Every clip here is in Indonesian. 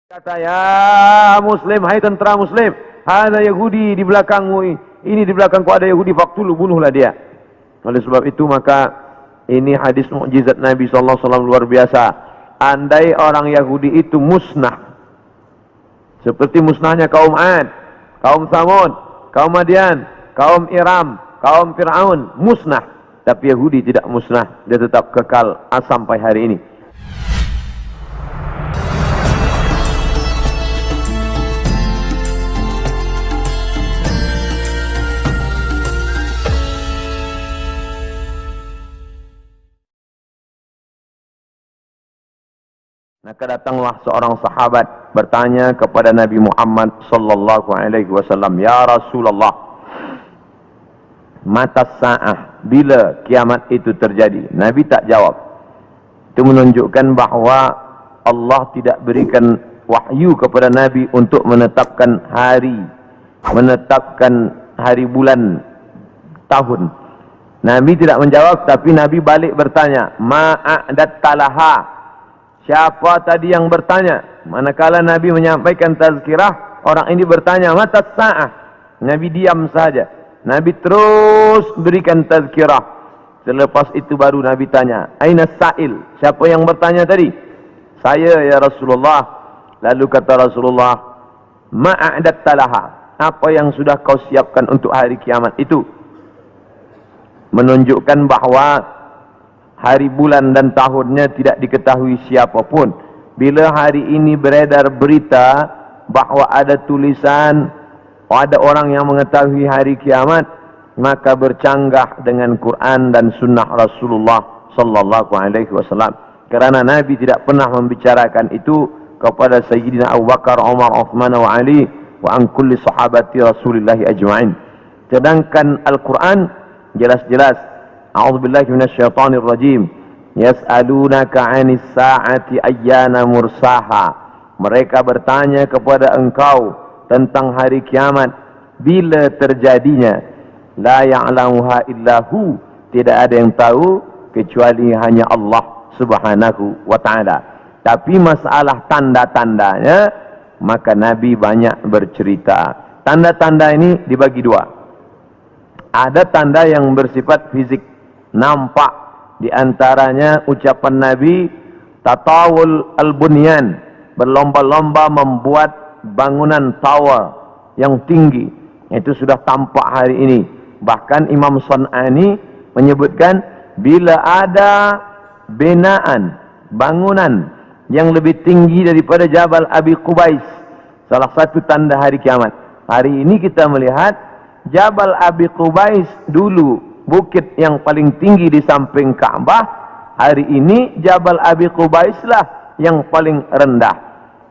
Kata, ya Muslim, hai tentara Muslim, ada Yahudi di belakangmu, ini di belakangku ada Yahudi, faktulu, bunuhlah dia. Oleh sebab itu maka ini hadis mukjizat Nabi SAW luar biasa. Andai orang Yahudi itu musnah, seperti musnahnya kaum Ad, kaum Thamud, kaum Madian, kaum Iram, kaum Fir'aun, musnah. Tapi Yahudi tidak musnah, dia tetap kekal sampai hari ini. Maka datanglah seorang sahabat bertanya kepada Nabi Muhammad sallallahu alaihi wasallam, "Ya Rasulullah, mata sa'ah, bila kiamat itu terjadi?" Nabi tak jawab. Itu menunjukkan bahawa Allah tidak berikan wahyu kepada Nabi untuk menetapkan hari, bulan, tahun. Nabi tidak menjawab, tapi Nabi balik bertanya, "Ma'adatta laha?" Siapa tadi yang bertanya? Manakala Nabi menyampaikan tazkirah, orang ini bertanya, "Mata sa'ah?" Nabi diam saja. Nabi terus berikan tazkirah. Selepas itu baru Nabi tanya, "Aina sa'il?" Siapa yang bertanya tadi? "Saya ya Rasulullah." Lalu kata Rasulullah, "Ma'adatta laha?" Apa yang sudah kau siapkan untuk hari kiamat itu? Menunjukkan bahawa hari, bulan dan tahunnya tidak diketahui siapapun. Bila hari ini beredar berita bahawa ada tulisan, ada orang yang mengetahui hari kiamat, maka bercanggah dengan Quran dan sunnah Rasulullah sallallahu alaihi wasallam. Kerana Nabi tidak pernah membicarakan itu kepada Sayyidina Abu Bakar, Umar, Uthman wa Ali wa an kulli sahabati Rasulillah ajma'in. Sedangkan Al-Quran jelas-jelas, a'udzubillahi minasyaitonir rajim, yas'alunaka 'anis sa'ati ayyana mursaha. Mereka bertanya kepada engkau tentang hari kiamat, bila terjadinya. La ya'lamuha illahu, tidak ada yang tahu kecuali hanya Allah Subhanahu wa ta'ala. Tapi masalah tanda-tandanya, maka Nabi banyak bercerita. Tanda-tanda ini dibagi dua. Ada tanda yang bersifat fisik, nampak, di antaranya ucapan Nabi, tatawul al-bunyan, berlomba-lomba membuat bangunan tower yang tinggi. Itu sudah tampak hari ini. Bahkan Imam San'ani menyebutkan, bila ada binaan, bangunan yang lebih tinggi daripada Jabal Abi Qubais, salah satu tanda hari kiamat. Hari ini kita melihat Jabal Abi Qubais dulu bukit yang paling tinggi di samping Ka'bah. Hari ini Jabal Abi Qubais lah yang paling rendah.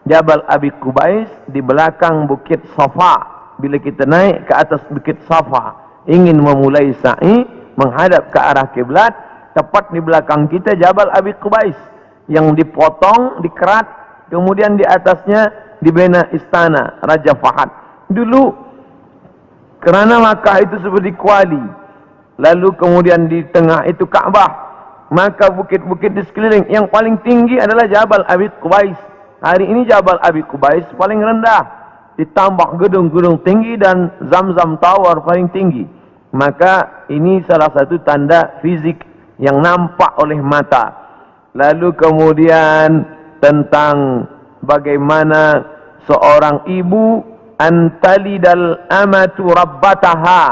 Jabal Abi Qubais di belakang bukit Safa. Bila kita naik ke atas bukit Safa, ingin memulai sa'i menghadap ke arah kiblat, tepat di belakang kita Jabal Abi Qubais yang dipotong, dikerat, kemudian di atasnya dibina istana Raja Fahad. Dulu kerana Makkah itu seperti kuali, lalu kemudian di tengah itu Ka'bah, maka bukit-bukit di sekeliling yang paling tinggi adalah Jabal Abi Qubais. Hari ini Jabal Abi Qubais paling rendah, ditambah gedung-gedung tinggi dan Zamzam Tower paling tinggi. Maka ini salah satu tanda fisik yang nampak oleh mata. Lalu kemudian tentang bagaimana seorang ibu antalidal amatu rabbataha,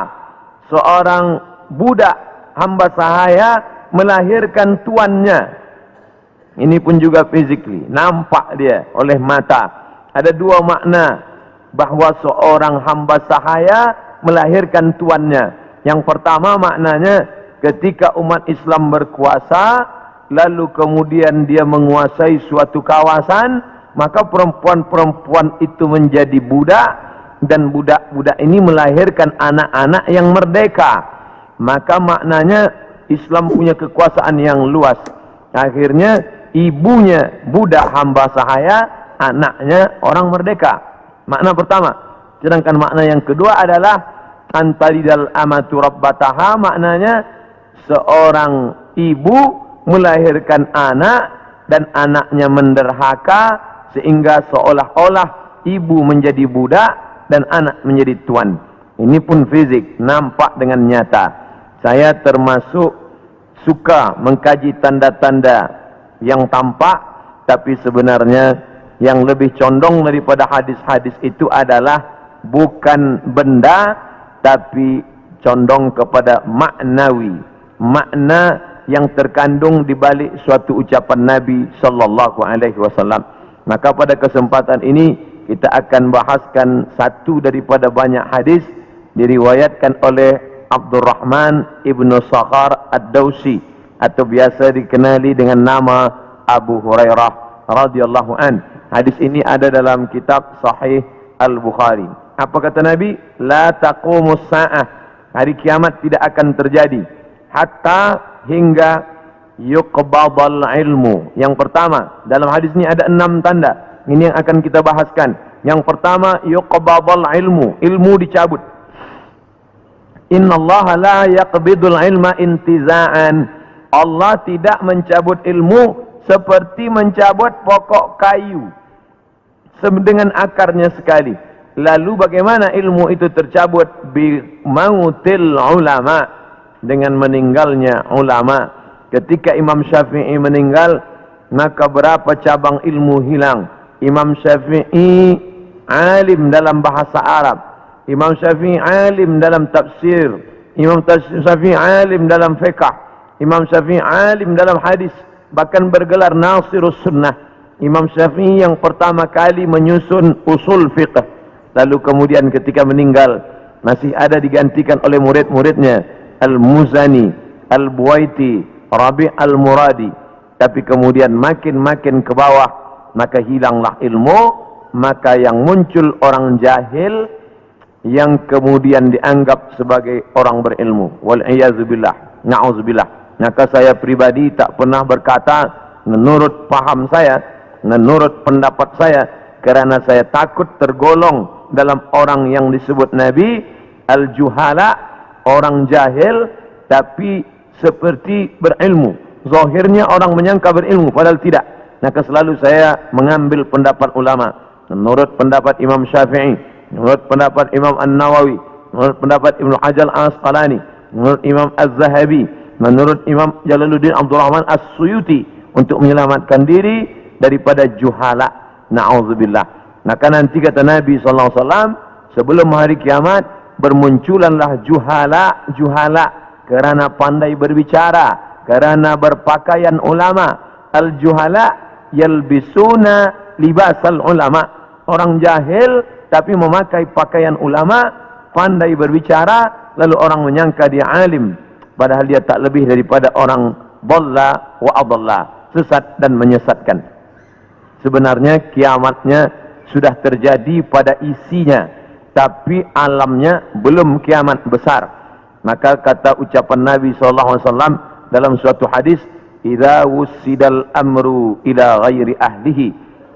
seorang budak hamba sahaya melahirkan tuannya. Ini pun juga physically, nampak dia oleh mata. Ada dua makna bahawa seorang hamba sahaya melahirkan tuannya. Yang pertama maknanya ketika umat Islam berkuasa, lalu kemudian dia menguasai suatu kawasan, maka perempuan-perempuan itu menjadi budak, dan budak-budak ini melahirkan anak-anak yang merdeka. Maka maknanya Islam punya kekuasaan yang luas. Akhirnya ibunya budak hamba sahaya, anaknya orang merdeka. Makna pertama. Sedangkan makna yang kedua adalah antalidal amatu rabbataha, maknanya seorang ibu melahirkan anak dan anaknya menderhaka sehingga seolah-olah ibu menjadi budak dan anak menjadi tuan. Ini pun fizik, nampak dengan nyata. Saya termasuk suka mengkaji tanda-tanda yang tampak, tapi sebenarnya yang lebih condong daripada hadis-hadis itu adalah bukan benda, tapi condong kepada maknawi, makna yang terkandung di balik suatu ucapan Nabi sallallahu alaihi wasallam. Maka pada kesempatan ini kita akan bahaskan satu daripada banyak hadis diriwayatkan oleh Abdurrahman ibnu Sakhar ad-Dawsi atau biasa dikenali dengan nama Abu Hurairah radhiyallahu an. Hadis ini ada dalam kitab Sahih Al-Bukhari. Apa kata Nabi? La taqumus sa'ah. Hari kiamat tidak akan terjadi hatta hingga yuqbadal ilmu. Yang pertama, dalam hadis ini ada 6 tanda. Ini yang akan kita bahaskan. Yang pertama, yuqbadal ilmu. Ilmu dicabut. Innallaha la yaqbidul ilma intiza'an. Allah tidak mencabut ilmu seperti mencabut pokok kayu dengan akarnya sekali. Lalu bagaimana ilmu itu tercabut? Bi mautil ulama, dengan meninggalnya ulama. Ketika Imam Syafi'i meninggal, maka berapa cabang ilmu hilang. Imam Syafi'i alim dalam bahasa Arab, Imam Syafi'i alim dalam tafsir, Imam Syafi'i alim dalam fiqh, Imam Syafi'i alim dalam hadis, bahkan bergelar Nasirus Sunnah. Imam Syafi'i yang pertama kali menyusun usul fiqh. Lalu kemudian ketika meninggal, masih ada digantikan oleh murid-muridnya, Al-Muzani, Al-Buwaiti, Rabi' Al-Muradi. Tapi kemudian makin ke bawah, maka hilanglah ilmu. Maka yang muncul orang jahil yang kemudian dianggap sebagai orang berilmu. Wal'iyazubillah, na'udzubillah. Maka saya pribadi tak pernah berkata menurut paham saya, menurut pendapat saya, kerana saya takut tergolong dalam orang yang disebut Nabi al-juhala, orang jahil tapi seperti berilmu. Zahirnya orang menyangka berilmu padahal tidak. Maka selalu saya mengambil pendapat ulama. Menurut pendapat Imam Syafi'i, menurut pendapat Imam An-Nawawi, menurut pendapat Ibnu Hajar Al-Asqalani, menurut Imam Az-Zahabi, menurut Imam Jalaluddin Abdul Rahman As-Suyuti, untuk menyelamatkan diri daripada juhala. Na'udzubillah. Maka nanti kata Nabi SAW, sebelum hari kiamat bermunculanlah juhala kerana pandai berbicara, kerana berpakaian ulama. Al-juhala yalbisuna libasal ulama. Orang jahil tapi memakai pakaian ulama, pandai berbicara, lalu orang menyangka dia alim, padahal dia tak lebih daripada orang dhalla wa adalla, sesat dan menyesatkan. Sebenarnya kiamatnya sudah terjadi pada isinya, tapi alamnya belum kiamat besar. Maka kata ucapan Nabi SAW dalam suatu hadis, idza wussidal amru ila ghairi ahlihi,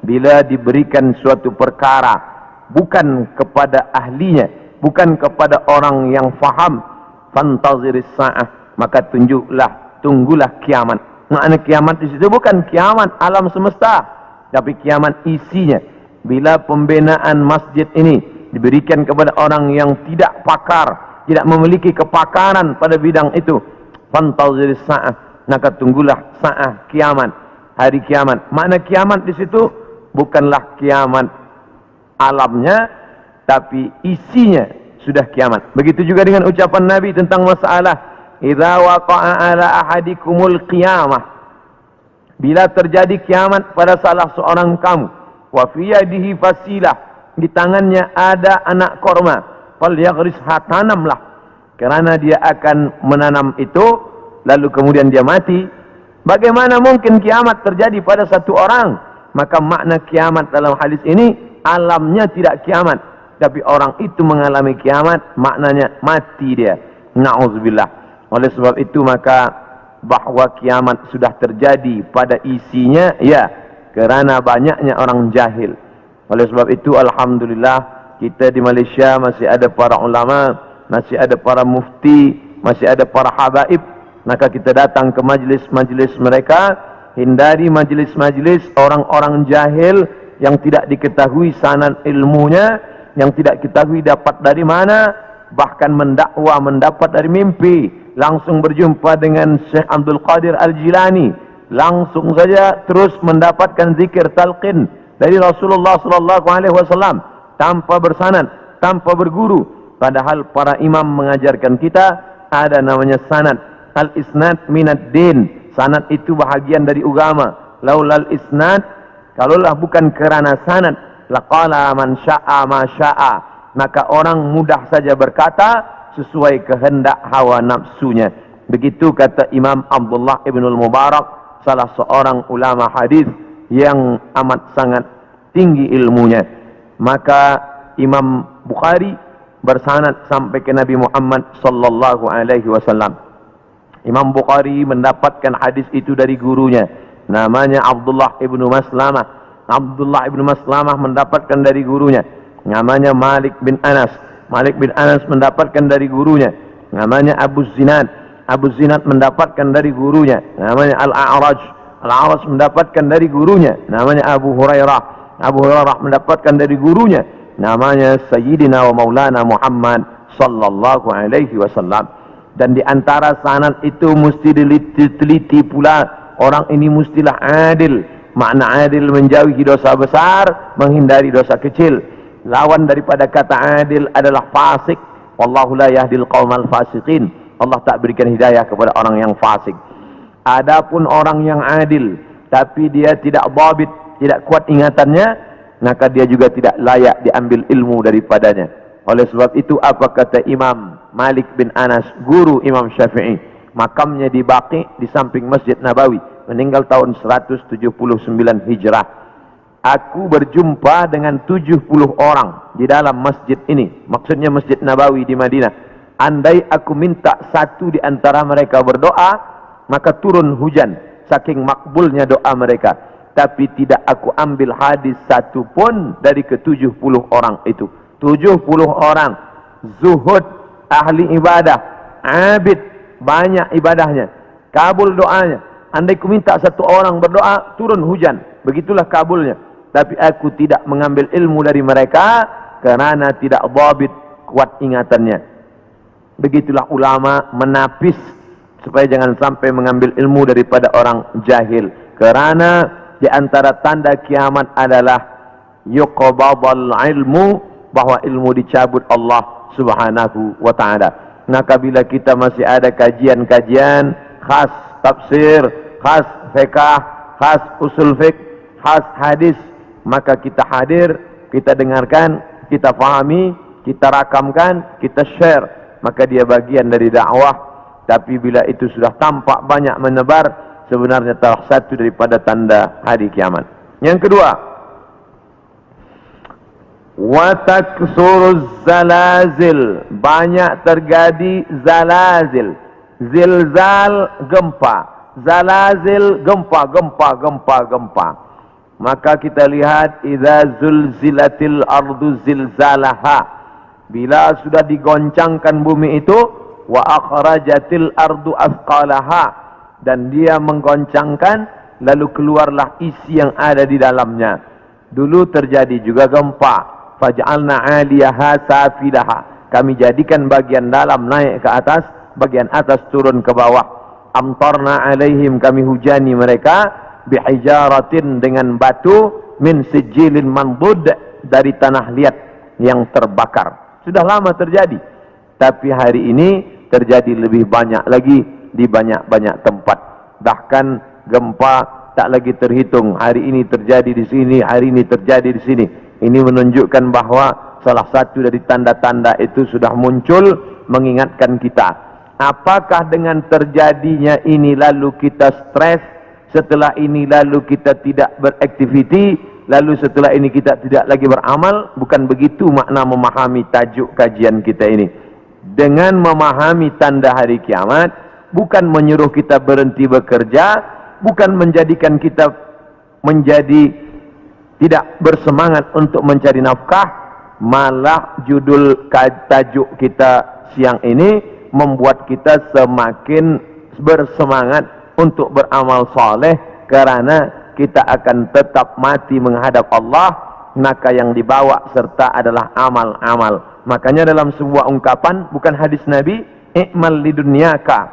bila diberikan suatu perkara bukan kepada ahlinya, bukan kepada orang yang faham, fantaziris sa'ah, maka tunggulah kiamat. Makna kiamat di situ bukan kiamat alam semesta, tapi kiamat isinya. Bila pembinaan masjid ini diberikan kepada orang yang tidak pakar, tidak memiliki kepakaran pada bidang itu, fantaziris sa'ah, maka tunggulah sa'ah, kiamat, hari kiamat. Makna kiamat di situ bukanlah kiamat alamnya, tapi isinya sudah kiamat. Begitu juga dengan ucapan Nabi tentang masalah idza waqa'a ala ahadikumul qiyamah, bila terjadi kiamat pada salah seorang kamu, wa fi yadihi fasilah, di tangannya ada anak korma, falyaghrisha, tanamlah, kerana dia akan menanam itu, lalu kemudian dia mati. Bagaimana mungkin kiamat terjadi pada satu orang? Maka makna kiamat dalam hadis ini, alamnya tidak kiamat, tapi orang itu mengalami kiamat, maknanya mati dia. Na'udzubillah. Oleh sebab itu maka bahwa kiamat sudah terjadi pada isinya, ya, kerana banyaknya orang jahil. Oleh sebab itu alhamdulillah kita di Malaysia masih ada para ulama, masih ada para mufti, masih ada para habaib. Maka kita datang ke majlis-majlis mereka, hindari majlis-majlis orang-orang jahil yang tidak diketahui sanad ilmunya, yang tidak diketahui dapat dari mana, bahkan mendakwa mendapat dari mimpi, langsung berjumpa dengan Syekh Abdul Qadir Al-Jilani, langsung saja terus mendapatkan zikir talqin dari Rasulullah sallallahu alaihi wasallam tanpa bersanad, tanpa berguru. Padahal para imam mengajarkan kita ada namanya sanad. Al-isnad minad din. Sanad itu bahagian dari agama. Laulal isnad, kalaulah bukan kerana sanad, laqala man syaa ma syaa, maka orang mudah saja berkata sesuai kehendak hawa nafsunya. Begitu kata Imam Abdullah ibn al-Mubarak, salah seorang ulama hadis yang amat sangat tinggi ilmunya. Maka Imam Bukhari bersanad sampai ke Nabi Muhammad sallallahu alaihi wasallam. Imam Bukhari mendapatkan hadis itu dari gurunya, namanya Abdullah ibnu Maslamah. Abdullah ibnu Maslamah mendapatkan dari gurunya, namanya Malik bin Anas. Malik bin Anas mendapatkan dari gurunya, namanya Abu Zinad. Abu Zinad mendapatkan dari gurunya, namanya Al-A'raj. Al-A'raj mendapatkan dari gurunya, namanya Abu Hurairah. Abu Hurairah mendapatkan dari gurunya, namanya Sayyidina wa Maulana Muhammad sallallahu alaihi wasallam. Dan di antara sanad itu mesti diteliti pula, orang ini mestilah adil. Makna adil menjauhi dosa besar, menghindari dosa kecil. Lawan daripada kata adil adalah fasik. Wallahu la yahdil qaumal fasiqin. Allah tak berikan hidayah kepada orang yang fasik. Adapun orang yang adil tapi dia tidak dhabit, tidak kuat ingatannya, maka dia juga tidak layak diambil ilmu daripadanya. Oleh sebab itu apa kata Imam Malik bin Anas, guru Imam Syafi'i, makamnya di Baqi di samping Masjid Nabawi, meninggal tahun 179 Hijrah. Aku berjumpa dengan 70 orang di dalam masjid ini, maksudnya Masjid Nabawi di Madinah. Andai aku minta satu di antara mereka berdoa, maka turun hujan, saking makbulnya doa mereka. Tapi tidak aku ambil hadis satu pun dari ke-70 orang itu. 70 orang zuhud, ahli ibadah, abid, banyak ibadahnya, kabul doanya. Andai ku minta satu orang berdoa, turun hujan, begitulah kabulnya. Tapi aku tidak mengambil ilmu dari mereka kerana tidak dhabit, kuat ingatannya. Begitulah ulama menapis supaya jangan sampai mengambil ilmu daripada orang jahil. Kerana di antara tanda kiamat adalah yuqbadul ilmu, bahwa ilmu dicabut Allah Subhanahu wa taala. Maka bila kita masih ada kajian-kajian khas tafsir, khas fiqh, khas usul fiqh, khas hadis, maka kita hadir, kita dengarkan, kita fahami, kita rakamkan, kita share, maka dia bagian dari dakwah. Tapi bila itu sudah tampak banyak menebar, sebenarnya salah satu daripada tanda hari kiamat. Yang kedua, wa taksuruz zalazil, banyak terjadi zalazil. Zilzal, gempa. Zalazil, gempa. Maka kita lihat idza zulzilatil ardu zilzalaha, bila sudah digoncangkan bumi itu, wa akhrajatil ardu athqalaha, dan dia menggoncangkan lalu keluarlah isi yang ada di dalamnya. Dulu terjadi juga gempa, faj'alna 'aliyaha safilaha, kami jadikan bagian dalam naik ke atas, bagian atas turun ke bawah. Amtarna 'alaihim, kami hujani mereka, bihijaratin, dengan batu, min sijilin mandud, dari tanah liat yang terbakar. Sudah lama terjadi, tapi hari ini terjadi lebih banyak lagi di banyak-banyak tempat. Bahkan gempa tak lagi terhitung, hari ini terjadi di sini, hari ini terjadi di sini. Ini menunjukkan bahwa salah satu dari tanda-tanda itu sudah muncul, mengingatkan kita. Apakah dengan terjadinya ini lalu kita stres, setelah ini lalu kita tidak beraktiviti, lalu setelah ini kita tidak lagi beramal? Bukan begitu makna memahami tajuk kajian kita ini. Dengan memahami tanda hari kiamat, bukan menyuruh kita berhenti bekerja, bukan menjadikan kita menjadi tidak bersemangat untuk mencari nafkah, malah judul tajuk kita siang ini membuat kita semakin bersemangat untuk beramal soleh, kerana kita akan tetap mati menghadap Allah, maka yang dibawa serta adalah amal-amal. Makanya dalam sebuah ungkapan, bukan hadis Nabi, i'mal lidunyaka,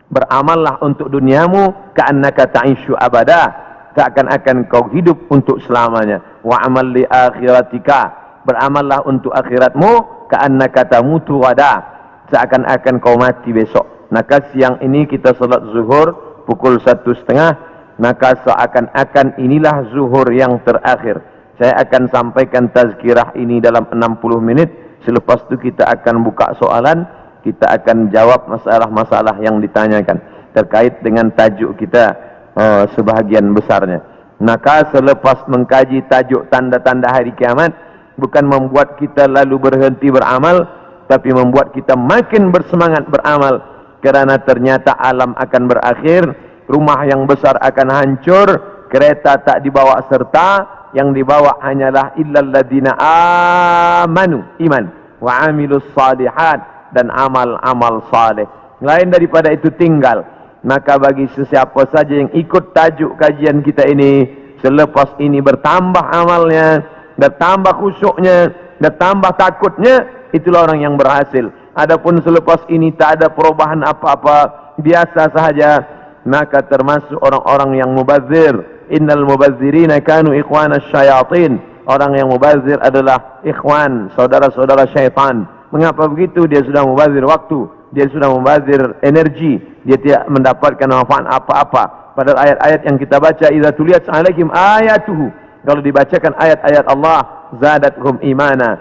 beramallah untuk duniamu, ka'annaka ta'ishu abada, seakan-akan kau hidup untuk selamanya. Wa amal li akhiratika, beramallah untuk akhiratmu, ka'annaka tamutu wada, seakan-akan kau mati besok. Maka siang ini kita salat zuhur pukul 1:30, maka seakan-akan inilah zuhur yang terakhir. Saya akan sampaikan tazkirah ini dalam 60 menit. Selepas itu kita akan buka soalan, kita akan jawab masalah-masalah yang ditanyakan terkait dengan tajuk kita sebahagian besarnya. Maka selepas mengkaji tajuk tanda-tanda hari kiamat, bukan membuat kita lalu berhenti beramal, tapi membuat kita makin bersemangat beramal. Kerana ternyata alam akan berakhir, rumah yang besar akan hancur, kereta tak dibawa serta, yang dibawa hanyalah illal ladina amanu, iman, wa amilus salihat, dan amal-amal saleh. Lain daripada itu tinggal. Maka bagi sesiapa saja yang ikut tajuk kajian kita ini, selepas ini bertambah amalnya, bertambah khusyuknya, bertambah takutnya, itulah orang yang berhasil. Adapun selepas ini tak ada perubahan apa-apa, biasa sahaja, maka termasuk orang-orang yang mubazir. Innal mubazzirina kanu ikhwana syayatin. Orang yang mubazir adalah ikhwan, saudara-saudara syaitan. Mengapa begitu? Dia sudah mubazir waktu, dia sudah mubazir energi, dia tidak mendapatkan manfaat apa-apa. Padahal ayat-ayat yang kita baca, idza tuliyat alaihim ayatuhu, kalau dibacakan ayat-ayat Allah, zadathum imana,